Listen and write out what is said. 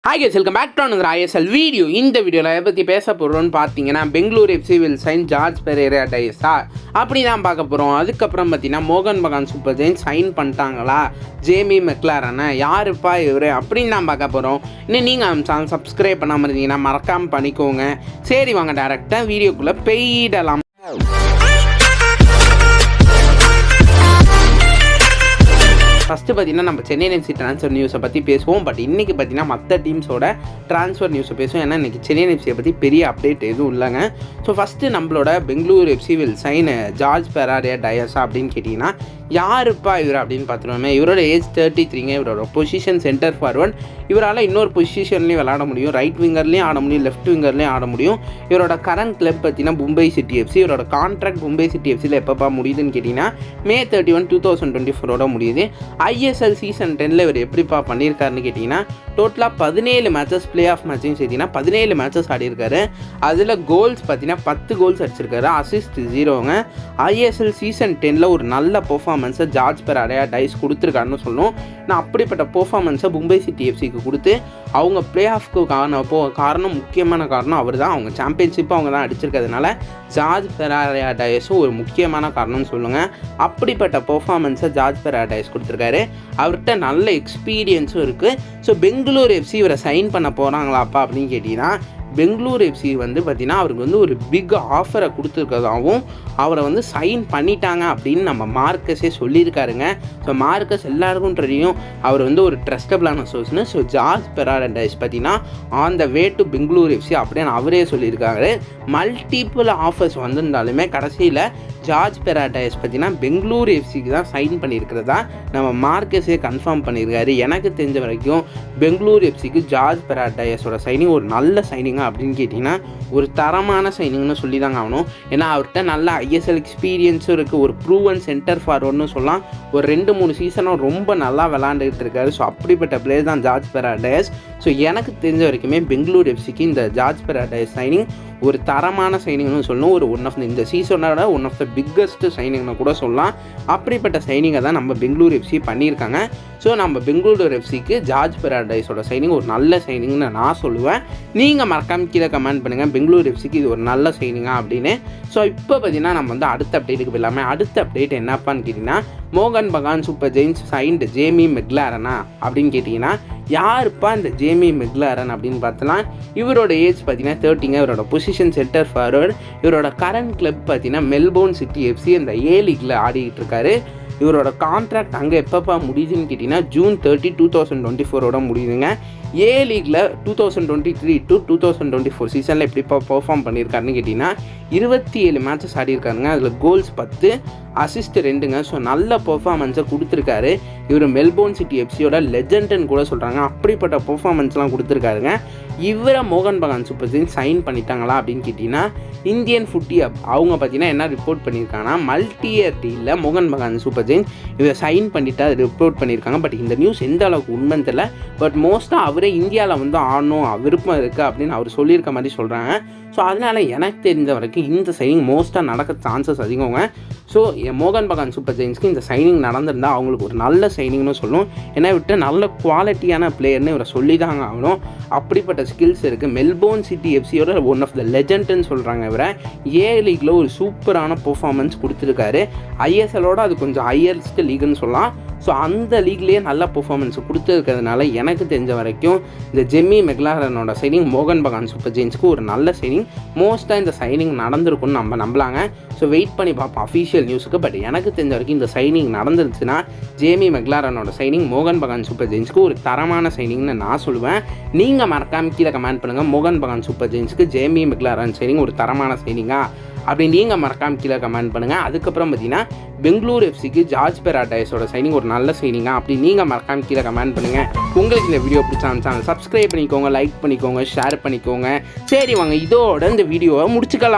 Hi guys, welcome back to another ISL video. இந்த வீடியோவில் எதை பற்றி பேச போகிறோம்னு பார்த்தீங்கன்னா Bengaluru FC will sign Jorge Pereyra Diaz அப்படி தான் பார்க்க போகிறோம். அதுக்கப்புறம் பார்த்தீங்கன்னா மோகன் பகான் சூப்பர் ஜெயின்ஸ் சைன் பண்ணிட்டாங்களா, ஜேமி மெக்லாரனை யாருப்பா இவர் அப்படின்னு தான் பார்க்க போகிறோம். இன்னும் நீங்கள் சேனல் சப்ஸ்கிரைப் பண்ணாமல் இருந்தீங்கன்னா மறக்காமல் பண்ணிக்கோங்க. சரி வாங்க டேரெக்டாக வீடியோக்குள்ளே போயிடலாம். ஃபஸ்ட்டு பார்த்தீங்கன்னா நம்ம சென்னை எஃப்சி ட்ரான்ஸ்ஃபர் நியூஸை பற்றி பேசுவோம். பட் இன்றைக்கி பார்த்தீங்கன்னா மற்ற டீம்ஸோட ட்ரான்ஸ்ஃபர் நியூஸை பேசுவோம். ஏன்னா இன்றைக்கி சென்னை எஃப்சியை பற்றி பெரிய அப்டேட் எதுவும் இல்லைங்க. ஸோ ஃபஸ்ட்டு நம்மளோட Bengaluru FC will sign Jorge Pereyra Diaz அப்படின்னு கேட்டிங்கன்னா யாருப்பா இவர் அப்படின்னு பார்த்துருவோமே. இவரோட ஏஜ் 33ங்க. இவரோட பொசிஷன் சென்டர் ஃபார்வர்ட். இவரால் இன்னொரு பொசிஷன்லேயும் விளாட முடியும், ரைட் விங்கர்லேயும் ஆட முடியும், லெஃப்ட் விங்கர்லேயும் ஆட முடியும். இவரோட கரண்ட் கிளப் பார்த்தீங்கன்னா மும்பை சிட்டி எஃப்சி. இவரோட கான்ட்ராக்ட் மும்பை சிட்டி எஃப்சியில் எப்பப்பா முடியுதுன்னு கேட்டிங்கன்னா May 31, 2024 முடியுது. ISL சீசன் 10ல் இவர் எப்படிப்பா பண்ணியிருக்காருன்னு கேட்டிங்கன்னா டோட்டலாக 17 மேட்சஸ் பிளே ஆஃப் மேட்சையும் சேர்த்திங்கன்னா 17 மேட்சஸ் ஆடிருக்காரு. அதில் கோல்ஸ் பார்த்தீங்கன்னா 10 கோல்ஸ் அடிச்சிருக்காரு, அசிஸ்ட் 0ங்க. ISL சீசன் 10ல் ஒரு நல்ல பெர்ஃபார்மன்ஸை ஜார்ஜ் பெரேரா டைஸ் கொடுத்துருக்காருன்னு சொல்லணும். நான் அப்படிப்பட்ட பெர்ஃபார்மன்ஸை மும்பை சிட்டி எஃப்சிக்கு கொடுத்து அவங்க பிளே ஆஃப்க்கு காரணம் முக்கியமான காரணம் அவர் தான். அவங்க சாம்பியன்ஷிப்பை அவங்க தான் அடிச்சிருக்கிறதுனால ஜார்ஜ் பெரேரா டைஸும் ஒரு முக்கியமான காரணம்னு சொல்லுங்கள். அப்படிப்பட்ட பெர்ஃபார்மன்ஸை ஜார்ஜ் பெரேரா டைஸ் கொடுத்துருக்காரு. அவர்கிட்ட நல்ல எக்ஸ்பீரியன்ஸும் இருக்குது. ஸோ பெங்களூர் எஃப்சி இவரை சைன் பண்ண போகிறாங்களாப்பா அப்படின்னு கேட்டிங்கன்னா பெங்களூர் எஃப்சி பார்த்திங்கன்னா அவருக்கு ஒரு பிக் ஆஃபரை கொடுத்துருக்கதாகவும் அவரை சைன் பண்ணிட்டாங்க அப்படின்னு நம்ம மார்க்கஸே சொல்லியிருக்காருங்க. ஸோ மார்க்கஸ் எல்லாருக்கும் தெரியும் அவர் ஒரு ட்ரஸ்டபிளான சோர்ஸ்னு. ஸோ ஜார்ஜ் பெரேரா டைஸ் பார்த்திங்கன்னா on the way to Bengaluru FC அப்படின்னு அவரே சொல்லியிருக்காரு. மல்டிபிள் ஆஃபர்ஸ் வந்திருந்தாலுமே கடைசியில் ஜார்ஜ் பெரேரா டைஸ் பார்த்திங்கன்னா பெங்களூர் எஃப்சிக்கு தான் சைன் பண்ணியிருக்கிறதா நம்ம மார்க்கஸே கன்ஃபார்ம் பண்ணியிருக்காரு. எனக்கு தெரிஞ்ச வரைக்கும் பெங்களூர் எஃப்சிக்கு ஜார்ஜ் பெரேரா டைஸோட சைனிங் ஒரு நல்ல சைனிங் அப்படின்னு கேட்டிங்கன்னா ஒரு தரமான சைனிங்னு சொல்லி தாங்க ஆகணும். ஏன்னா அவர்கிட்ட நல்ல ISL எக்ஸ்பீரியன்ஸும் இருக்குது. ஒரு ப்ரூவன் சென்டர் ஃபார்வர்ட்னு சொல்லலாம். ஒரு 2-3 சீசனும் ரொம்ப நல்லா விளாண்டுக்கிட்டு இருக்காரு. ஸோ அப்படிப்பட்ட பிளேயர் தான் ஜார்ஜ் பெரேரா டைஸ். ஸோ எனக்கு தெரிஞ்ச வரைக்குமே பெங்களூர் எஃப்சிக்கு இந்த ஜார்ஜ் பெரேரா டைஸ் சைனிங் ஒரு தரமான சைனிங்னு சொல்லணும். ஒரு இந்த சீசனோட ஒன் ஆஃப் த பிக்கஸ்ட் சைனிங்னு கூட சொல்லலாம். அப்படிப்பட்ட சைனிங்கை தான் நம்ம பெங்களூர் எஃப்சி பண்ணியிருக்காங்க. ஸோ நம்ம பெங்களூர் எஃப்சிக்கு ஜார்ஜ் பெரேரா டைஸோட சைனிங் ஒரு நல்ல சைனிங்னு நான் சொல்லுவேன். நீங்கள் மறக்காம கீழே கமெண்ட் பண்ணுங்கள் பெங்களூர் எஃப்சிக்கு இது ஒரு நல்ல சைனிங்கா அப்படின்னு. ஸோ இப்போ பார்த்தீங்கன்னா நம்ம அடுத்த அப்டேட்டுக்கு போயிடலாமே. அடுத்த அப்டேட் என்னப்பான்னு கேட்டிங்கன்னா மோகன் Bagan Super Giants signed Jamie மெக்லாரனா அப்படின்னு கேட்டிங்கன்னா யாருப்பா இந்த ஜேமி மெக்லாரன் அப்படின்னு பார்த்தலாம். இவரோட ஏஜ் பார்த்தீங்கன்னா 30ங்க. இவரோட பொசிஷன் சென்டர் ஃபார்வர்டு. இவரோட கரண்ட் கிளப் பார்த்தீங்கன்னா மெல்போர்ன் சிட்டி எஃப்சி அந்த A லீக்ல ஆடிக்கிட்டு இருக்காரு. இவரோட கான்ட்ராக்ட் அங்கே எப்பப்பா முடியுதுன்னு கேட்டிங்கன்னா June 30, 2024 முடியுதுங்க. A லீக்ல 2023 to 2024 சீசனில் எப்படிப்பா பெர்ஃபார்ம் பண்ணியிருக்காருன்னு கேட்டிங்கன்னா 27 மேட்சஸ் ஆடியிருக்காருங்க. அதில் கோல்ஸ் 10, அசிஸ்ட் 2ங்க. ஸோ நல்ல பெர்ஃபார்மன்ஸை கொடுத்துருக்காரு. இவர் மெல்போர்ன் சிட்டி எஃப்சியோட லெஜெண்டுன்னு கூட சொல்கிறாங்க. அப்படிப்பட்ட பெர்ஃபார்மன்ஸ்லாம் கொடுத்துருக்காருங்க. இவரை மோகன் பகான் சூப்பர் ஜெயின்ஸ் சைன் பண்ணிட்டாங்களா அப்படின்னு கேட்டிங்கன்னா இந்தியன் ஃபுட்டி அவங்க பார்த்தீங்கன்னா என்ன ரிப்போர்ட் பண்ணியிருக்காங்கன்னா மல்டியர் டீலில் மோகன் பகான் சூப்பர் ஜெயின்ஸ் இவர் சைன் பண்ணிவிட்டு அது ரிப்போர்ட் பண்ணியிருக்காங்க. பட் இந்த நியூஸ் எந்த அளவுக்கு உண்மைன்னு தெரியல. பட் மோஸ்ட்டாக அவரே இந்தியாவில் ஆடணும் விருப்பம் இருக்குது அப்படின்னு அவர் சொல்லியிருக்க மாதிரி சொல்கிறாங்க. ஸோ அதனால் எனக்கு தெரிஞ்ச வரைக்கும் இந்த சைனிங் மோஸ்ட்டாக நடக்க சான்சஸ் அதிகங்க. ஸோ மோகன் பகான் சூப்பர் ஜெயின்ஸ்க்கு இந்த சைனிங் நடந்திருந்தால் அவங்களுக்கு ஒரு நல்ல சைனிங்னு சொல்லணும். ஏன்னா விட்டு நல்ல குவாலிட்டியான பிளேயர்னு இவரை சொல்லி தாங்க ஆகணும். அப்படிப்பட்ட ஸ்கில்ஸ் இருக்குது. மெல்போர்ன் சிட்டி எஃப்சியோட ஒன் ஆஃப் த லெஜெண்டுன்னு சொல்கிறாங்க. இவரை A லீக்ல ஒரு சூப்பரான பெர்ஃபார்மன்ஸ் கொடுத்துருக்காரு. ISLோட அது கொஞ்சம் ஹையஸ்ட் லீக்னு சொல்லலாம். ஸோ அந்த லீக்லேயே நல்ல பெர்ஃபார்மன்ஸ் கொடுத்துருக்கிறதுனால எனக்கு தெரிஞ்ச வரைக்கும் இந்த ஜெமி மெக்லாரனோட சைனிங் மோகன் பகான் சூப்பர் ஜெயின்ஸ்க்கு ஒரு நல்ல சைனிங். மோஸ்ட்டாக இந்த சைனிங் நடந்திருக்குன்னு நம்ம நம்பலாங்க. ஸோ வெயிட் பண்ணி பார்ப்போம் அஃபீஷியல் நியூஸுக்கு. பட் எனக்கு தெரிஞ்ச வரைக்கும் இந்த சைனிங் நடந்துருச்சுன்னா ஜேமி மெக்லாரனோட சைனிங் மோகன் பகான் சூப்பர் ஜெயின்ஸ்க்கு ஒரு தரமான சைனிங்னு நான் சொல்லுவேன். நீங்கள் மறக்காம கீழே கமெண்ட் பண்ணுங்கள் மோகன் பகான் சூப்பர் ஜெயின்ஸ்க்கு ஜேமி மெக்லாரன் சைனிங் ஒரு தரமான சைனிங்கா அப்படின்னு நீங்கள் மறக்காம கீழே கமெண்ட் பண்ணுங்கள். அதுக்கப்புறம் பார்த்தீங்கன்னா பெங்களூர் எஃப்சிக்கு ஜார்ஜ் பெரேரா டைஸோட சைனிங் ஒரு நல்ல சைனிங்கா அப்படி நீங்கள் மறக்காம கீழே கமெண்ட் பண்ணுங்கள். உங்களுக்கு இந்த வீடியோ பிடிச்சா சேனல் சப்ஸ்கிரைப் பண்ணிக்கோங்க, லைக் பண்ணிக்கோங்க, ஷேர் பண்ணிக்கோங்க. சரி வாங்க இதோட இந்த வீடியோவை முடிச்சுக்கலாம்.